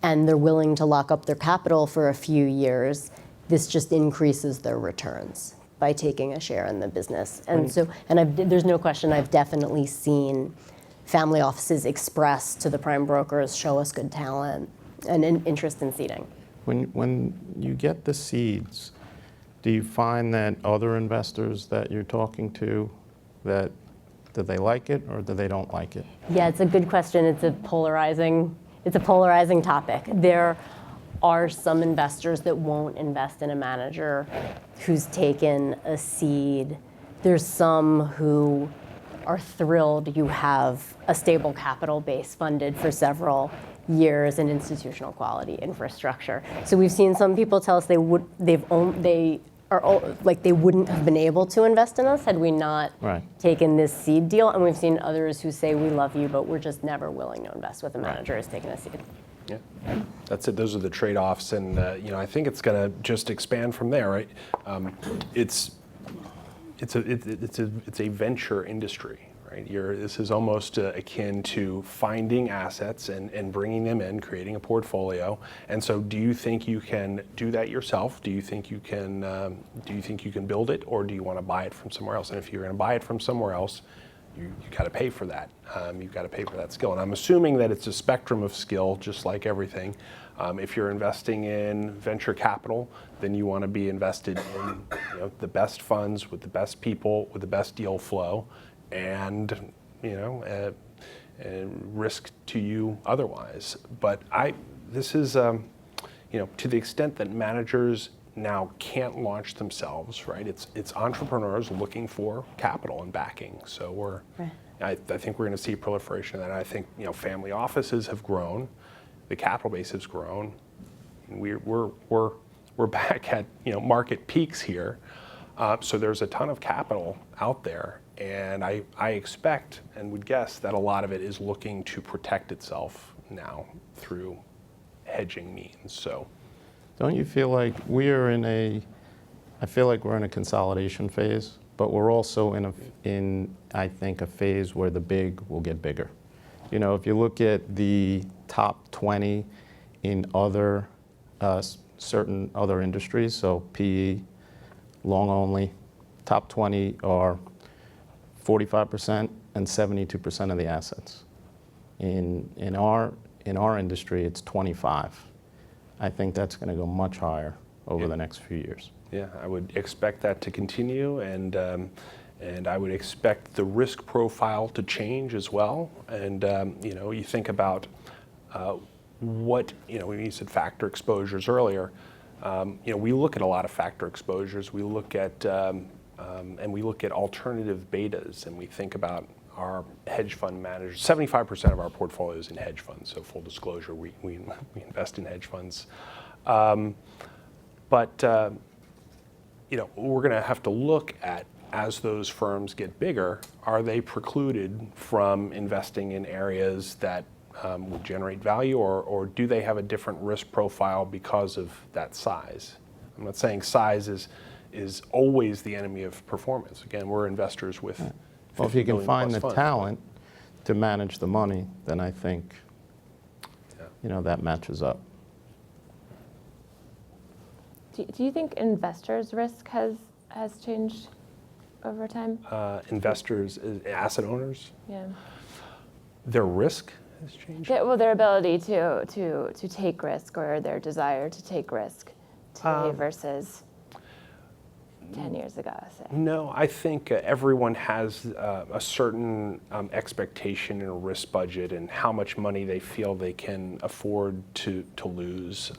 and they're willing to lock up their capital for a few years, this just increases their returns by taking a share in the business. And so, there's no question, I've definitely seen family offices express to the prime brokers, show us good talent, and an interest in seeding. When you get the seeds, do you find that other investors that you're talking to, do they like it or do they don't like it? Yeah, it's a good question. It's a polarizing topic. There are some investors that won't invest in a manager who's taken a seed. There's some who are thrilled you have a stable capital base funded for several years and institutional quality infrastructure. So we've seen some people tell us they wouldn't have been able to invest in us had we not taken this seed deal. And we've seen others who say, we love you, but we're just never willing to invest with a manager who's taken a seed. Yeah, that's it. Those are the trade-offs, and I think it's going to just expand from there, right? It's a venture industry. Right? This is almost akin to finding assets and bringing them in, creating a portfolio. And so, do you think you can do that yourself? Do you think you can? Do you think you can build it, or do you want to buy it from somewhere else? And if you're going to buy it from somewhere else, you got to pay for that. You've got to pay for that skill. And I'm assuming that it's a spectrum of skill, just like everything. If you're investing in venture capital, then you want to be invested in the best funds with the best people with the best deal flow. And risk to you otherwise. But this is to the extent that managers now can't launch themselves, right? It's entrepreneurs looking for capital and backing. So I think we're going to see proliferation of that. I think family offices have grown, the capital base has grown. We're back at market peaks here. So there's a ton of capital out there. And I expect and would guess that a lot of it is looking to protect itself now through hedging means. So, don't you feel like I feel like we're in a consolidation phase, but we're also in I think a phase where the big will get bigger. If you look at the top 20 in certain other industries, so PE, long only, top 20 are 45% and 72% of the assets. In our industry, it's 25. I think that's going to go much higher over the next few years. Yeah, I would expect that to continue, and I would expect the risk profile to change as well. And you think about when you said factor exposures earlier. We look at a lot of factor exposures. We look at alternative betas, and we think about our hedge fund managers. 75% of our portfolio is in hedge funds, so full disclosure, we invest in hedge funds. But we're going to have to look at as those firms get bigger, are they precluded from investing in areas that would generate value, or do they have a different risk profile because of that size? I'm not saying size is always the enemy of performance. Again, we're investors with Well, if you can $50 billion find plus the funds. talent to manage the money, then I think, Yeah. that matches up. Do you think investors' risk has changed over time? Investors, asset owners, Yeah. their risk has changed. Well, their ability to take risk, or their desire to take risk today versus 10 years ago, say. No, I think everyone has a certain expectation and a risk budget and how much money they feel they can afford to lose.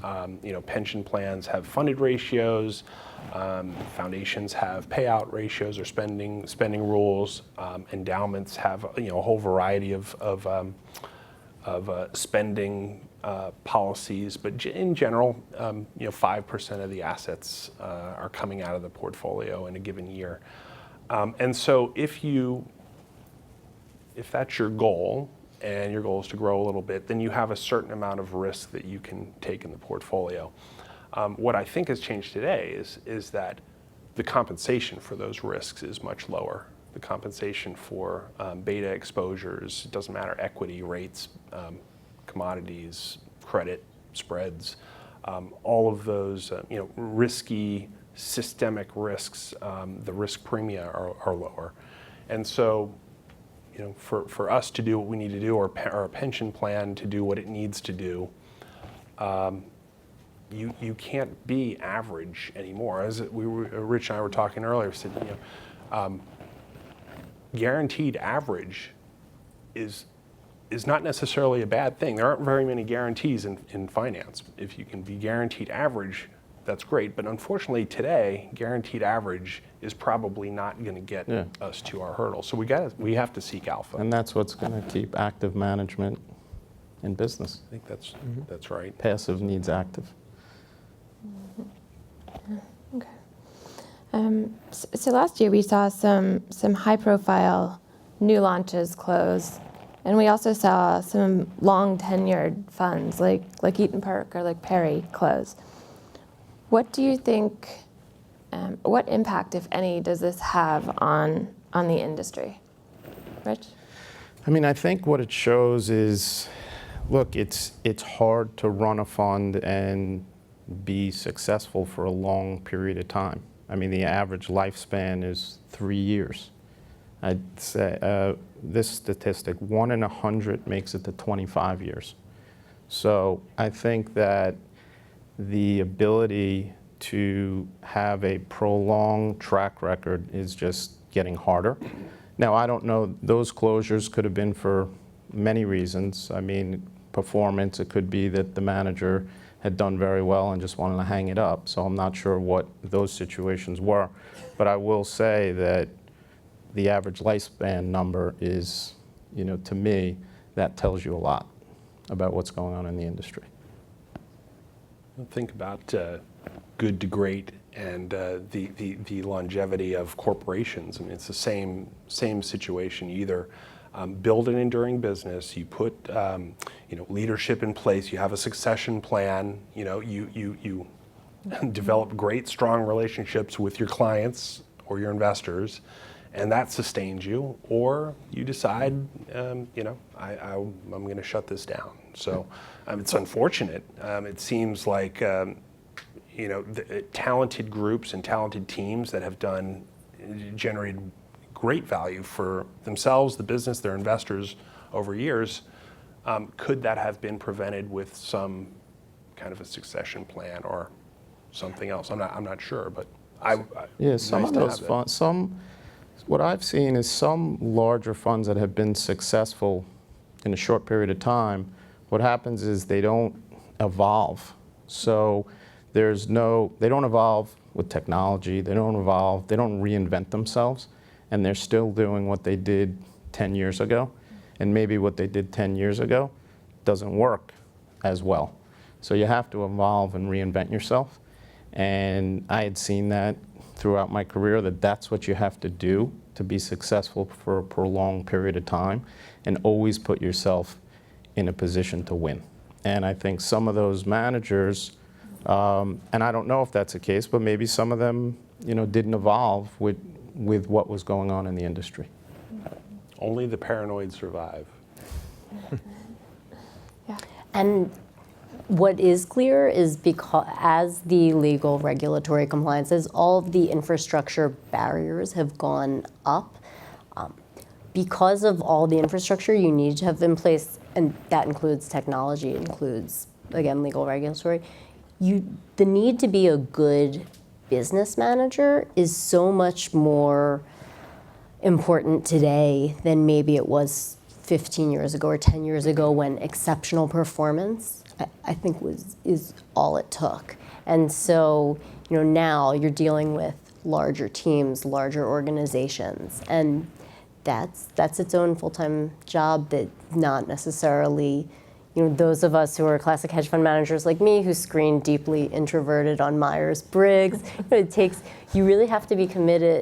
Pension plans have funded ratios, foundations have payout ratios or spending rules, endowments have a whole variety of spending policies, but in general, 5% of the assets are coming out of the portfolio in a given year. And so if that's your goal, and your goal is to grow a little bit, then you have a certain amount of risk that you can take in the portfolio. What I think has changed today is that the compensation for those risks is much lower. The compensation for beta exposures, it doesn't matter, equity, rates, commodities, credit, spreads, all of those risky systemic risks, the risk premia are lower. And so for us to do what we need to do, or a pension plan to do what it needs to do, you can't be average anymore. As Rich and I were talking earlier, said, guaranteed average is not necessarily a bad thing. There aren't very many guarantees in finance. If you can be guaranteed average, that's great. But unfortunately today, guaranteed average is probably not going to get us to our hurdle. So we have to seek alpha. And that's what's going to keep active management in business. I think that's right. Passive needs active. Okay. So last year we saw some high-profile new launches close, and we also saw some long-tenured funds like Eaton Park or like Perry close. What do you think? What impact, if any, does this have on the industry? Rich? I mean, I think what it shows is, look, it's hard to run a fund and be successful for a long period of time. I mean, the average lifespan is 3 years. I'd say this statistic, 1 in 100 makes it to 25 years. So I think that the ability to have a prolonged track record is just getting harder. Now, I don't know, those closures could have been for many reasons. I mean, performance, it could be that the manager had done very well and just wanted to hang it up. So I'm not sure what those situations were. But I will say that the average lifespan number is, to me, that tells you a lot about what's going on in the industry. Think about good to great and the longevity of corporations. I mean, it's the same situation. You either build an enduring business, you put leadership in place, you have a succession plan, you develop great, strong relationships with your clients or your investors, and that sustains you, or you decide, I'm going to shut this down. So it's unfortunate. It seems like talented groups and talented teams that have generated great value for themselves, the business, their investors over years. Could that have been prevented with some kind of a succession plan or something else? I'm not sure, but some of those funds. What I've seen is some larger funds that have been successful in a short period of time. What happens is they don't evolve. So they don't evolve with technology. They don't reinvent themselves. And they're still doing what they did 10 years ago. And maybe what they did 10 years ago doesn't work as well. So you have to evolve and reinvent yourself. And I had seen that throughout my career that that's what you have to do to be successful for a prolonged period of time, and always put yourself in a position to win. And I think some of those managers, and I don't know if that's the case, but maybe some of them, didn't evolve with what was going on in the industry. Only the paranoid survive. Yeah. And what is clear is because as the legal regulatory compliances, all of the infrastructure barriers have gone up. Because of all the infrastructure you need to have in place, and that includes technology, includes, again, legal regulatory, the need to be a good business manager is so much more important today than maybe it was 15 years ago or 10 years ago, when exceptional performance, I think, is all it took. And so, now you're dealing with larger teams, larger organizations, and that's its own full-time job that not necessarily, those of us who are classic hedge fund managers like me, who screen deeply introverted on Myers-Briggs, you really have to be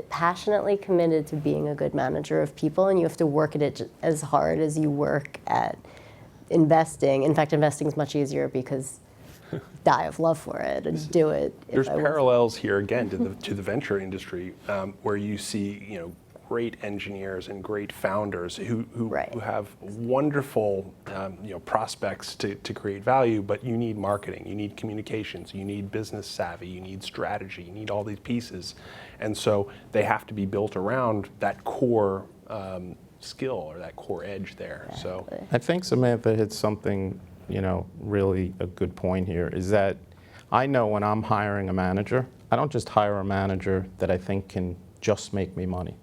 passionately committed to being a good manager of people, and you have to work at it as hard as you work at investing. In fact, investing is much easier because die of love for it and do it. There's parallels here again to the venture industry, where you see, great engineers and great founders who have wonderful prospects to create value, but you need marketing, you need communications, you need business savvy, you need strategy, you need all these pieces. And so they have to be built around that core skill or that core edge there. Exactly. So I think Samantha hit something, really a good point here, is that I know when I'm hiring a manager, I don't just hire a manager that I think can just make me money.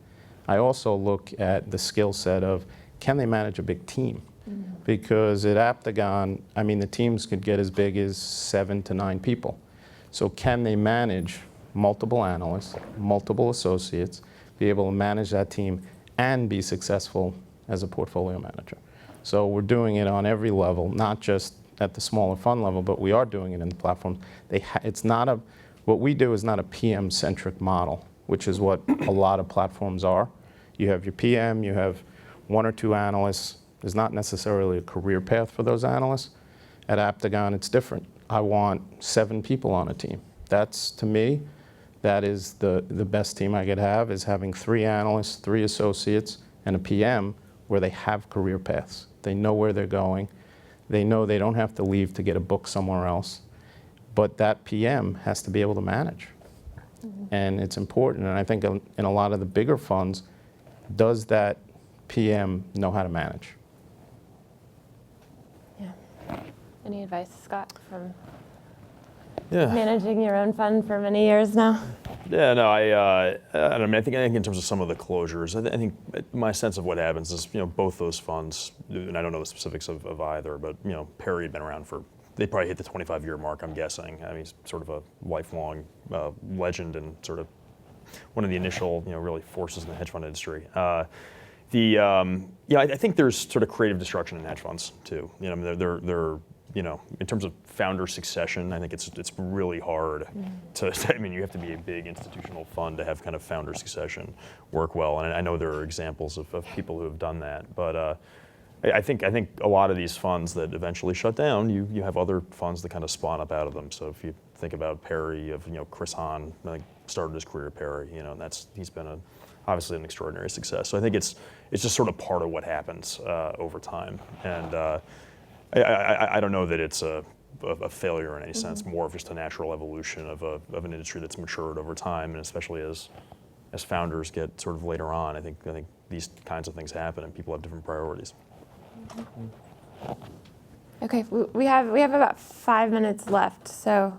I also look at the skill set of, can they manage a big team? Because at Aptigon, the teams could get as big as 7 to 9 people. So can they manage multiple analysts, multiple associates, be able to manage that team and be successful as a portfolio manager? So we're doing it on every level, not just at the smaller fund level, but we are doing it in the platform. What we do is not a PM-centric model, which is what a lot of platforms are. You have your PM, you have 1 or 2 analysts. There's not necessarily a career path for those analysts. At Aptigon, it's different. I want 7 people on a team. That's, to me, that is the best team I could have, is having 3 analysts, 3 associates, and a PM where they have career paths. They know where they're going. They know they don't have to leave to get a book somewhere else. But that PM has to be able to manage. And it's important, and I think in a lot of the bigger funds, does that PM know how to manage? Yeah. Any advice, Scott, from Yeah. managing your own fund for many years now? Yeah, no, I don't know. I think in terms of some of the closures, I think my sense of what happens is, both those funds, and I don't know the specifics of either, but Perry had been around they probably hit the 25-year mark, I'm guessing. He's sort of a lifelong legend and sort of one of the initial, really forces in the hedge fund industry. I think there's sort of creative destruction in hedge funds too. They're in terms of founder succession, I think it's really hard to. You have to be a big institutional fund to have kind of founder succession work well, and I know there are examples of people who have done that, but. I think a lot of these funds that eventually shut down, you have other funds that kind of spawn up out of them. So if you think about Perry, Chris Hahn, started his career at Perry, he's been obviously an extraordinary success. So I think it's just sort of part of what happens over time, and I don't know that it's a failure in any sense, more of just a natural evolution of an industry that's matured over time, and especially as founders get sort of later on, I think these kinds of things happen and people have different priorities. Okay, we have about 5 minutes left, so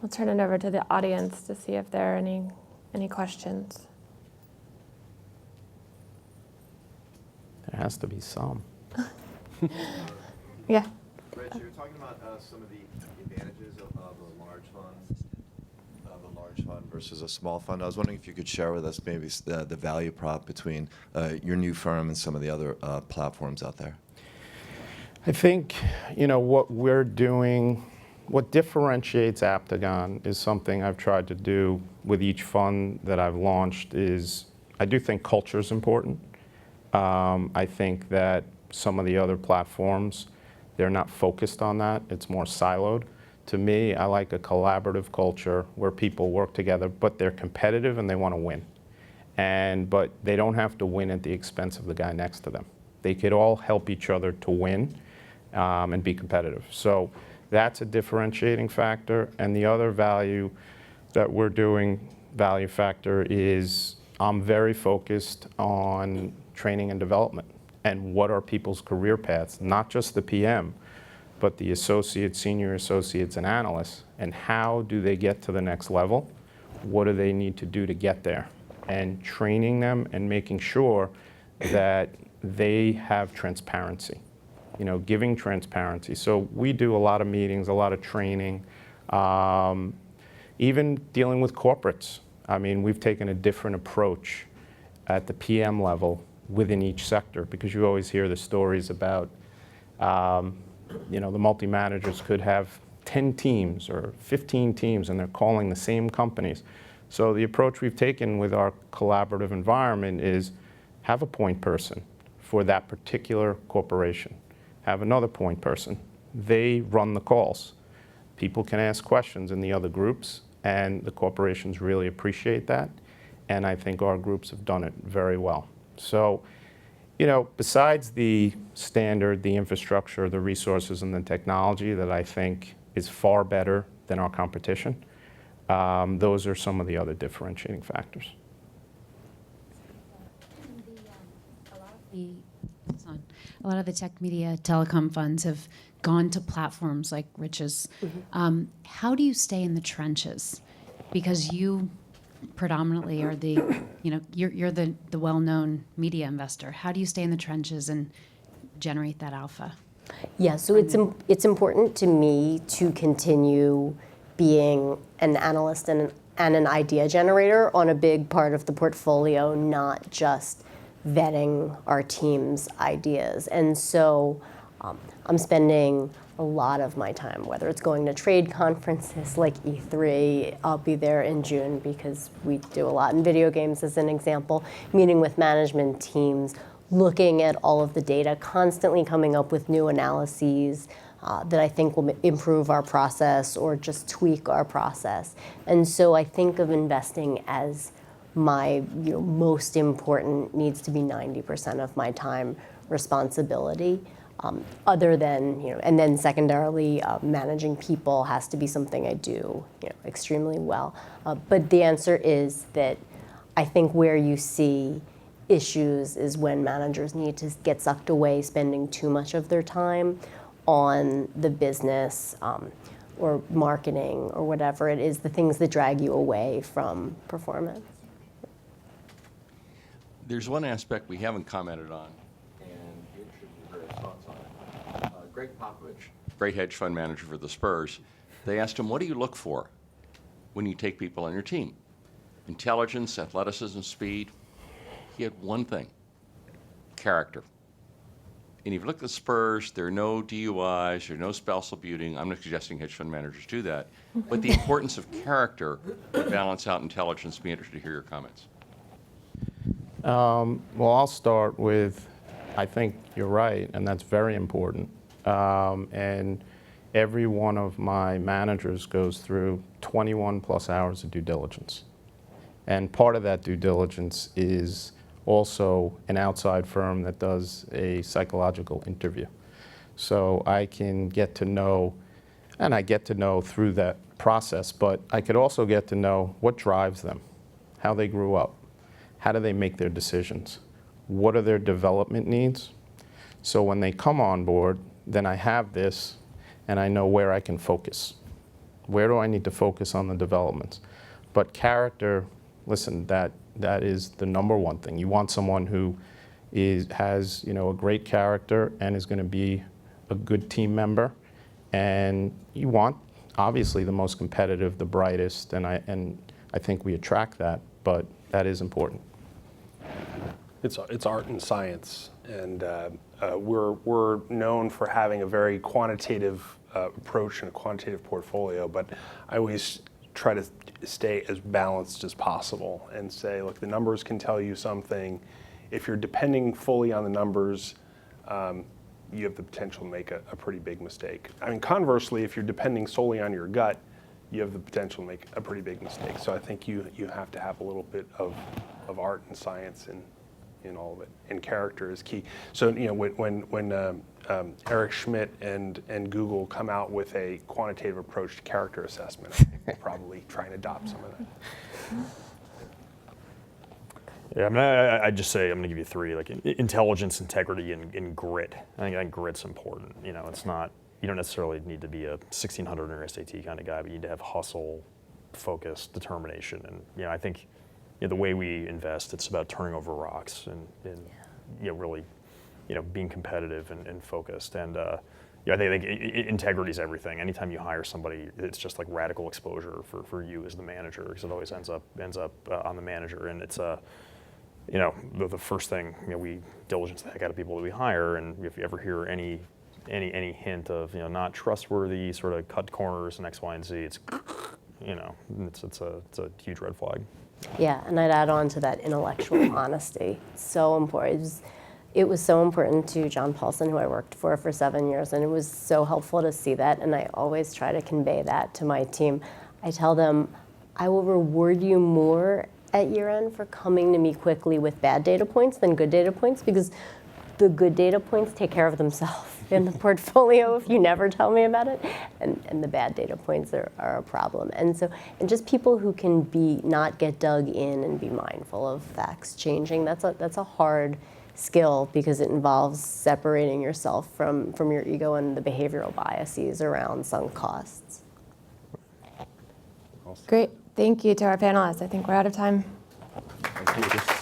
we'll turn it over to the audience to see if there are any questions. There has to be some. Yeah. Rich, you were talking about some of the advantages of a large fund versus a small fund. I was wondering if you could share with us maybe the value prop between your new firm and some of the other platforms out there. I think, what we're doing what differentiates Aptigon is something I've tried to do with each fund that I've launched is I do think culture is important. I think that some of the other platforms, they're not focused on that. It's more siloed. To me, I like a collaborative culture where people work together, but they're competitive and they want to win. But they don't have to win at the expense of the guy next to them. They could all help each other to win and be competitive. So that's a differentiating factor. And the other value that we're doing, value factor, is I'm very focused on training and development and what are people's career paths, not just the PM, but the associates, senior associates, and analysts, and how do they get to the next level? What do they need to do to get there? And training them and making sure that they have transparency, giving transparency. So we do a lot of meetings, a lot of training, even dealing with corporates. I mean, we've taken a different approach at the PM level within each sector, because you always hear the stories about, the multi-managers could have 10 teams or 15 teams and they're calling the same companies. So the approach we've taken with our collaborative environment is have a point person for that particular corporation. Have another point person. They run the calls. People can ask questions in the other groups, and the corporations really appreciate that. And I think our groups have done it very well. So, besides the standard, the infrastructure, the resources, and the technology that I think is far better than our competition, those are some of the other differentiating factors. A lot of the tech media telecom funds have gone to platforms like Rich's. How do you stay in the trenches? Because you predominantly are you're the well-known media investor. How do you stay in the trenches and generate that alpha? Yeah, so it's important to me to continue being an analyst and an idea generator on a big part of the portfolio, not just vetting our team's ideas. And so I'm spending a lot of my time, whether it's going to trade conferences like E3, I'll be there in June because we do a lot in video games as an example, meeting with management teams, looking at all of the data, constantly coming up with new analyses that I think will improve our process or just tweak our process. And so I think of investing as my most important, needs to be 90% of my time responsibility. Other than, and then secondarily, managing people has to be something I do, extremely well. But the answer is that I think where you see issues is when managers need to get sucked away spending too much of their time on the business or marketing or whatever it is, the things that drag you away from performance. There's one aspect we haven't commented on, and be interested in your various thoughts on it. Greg Popovich, great hedge fund manager for the Spurs, they asked him, what do you look for when you take people on your team? Intelligence, athleticism, speed. He had one thing, character. And if you look at the Spurs, there are no DUIs, there are no spousal abusing. I'm not suggesting hedge fund managers do that. But the importance of character to balance out intelligence, be interested to hear your comments. Well, I'll start with, I think you're right, and that's very important. And every one of my managers goes through 21 plus hours of due diligence. And part of that due diligence is also an outside firm that does a psychological interview. So I can get to know, and I get to know through that process, but I could also get to know what drives them, how they grew up. How do they make their decisions? What are their development needs? So when they come on board, then I have this and I know where I can focus. Where do I need to focus on the developments? But character, listen, that is the number one thing. You want someone who has a great character and is going to be a good team member. And you want, obviously, the most competitive, the brightest, and I think we attract that, but that is important. It's art and science, and we're known for having a very quantitative approach and a quantitative portfolio, but I always try to stay as balanced as possible and say, look, the numbers can tell you something. If you're depending fully on the numbers, you have the potential to make a pretty big mistake. I mean, conversely, if you're depending solely on your gut, you have the potential to make a pretty big mistake. So I think you have to have a little bit of art and science in all of it, and character is key. So when Eric Schmidt and Google come out with a quantitative approach to character assessment, I think we'll probably try and adopt some of that. Yeah, I mean, I'd just say I'm going to give you three: like intelligence, integrity, and grit. I think grit's important. It's not. You don't necessarily need to be a 1600 in your SAT kind of guy, but you need to have hustle, focus, determination, and I think the way we invest, it's about turning over rocks and really being competitive and focused. And I think integrity is everything. Anytime you hire somebody, it's just like radical exposure for you as the manager, because it always ends up on the manager. And it's the first thing we diligence the heck out of people that we hire, and if you ever hear any hint of not trustworthy, sort of cut corners and X, Y, and Z, it's it's a huge red flag. Yeah, and I'd add on to that intellectual honesty. So important. It was so important to John Paulson, who I worked for 7 years, and it was so helpful to see that, and I always try to convey that to my team. I tell them, I will reward you more at year end for coming to me quickly with bad data points than good data points, because the good data points take care of themselves in the portfolio if you never tell me about it, and the bad data points are a problem. And just people who can not get dug in and be mindful of facts changing, that's a hard skill, because it involves separating yourself from your ego and the behavioral biases around sunk costs. Great. Thank you to our panelists. I think we're out of time. Thank you.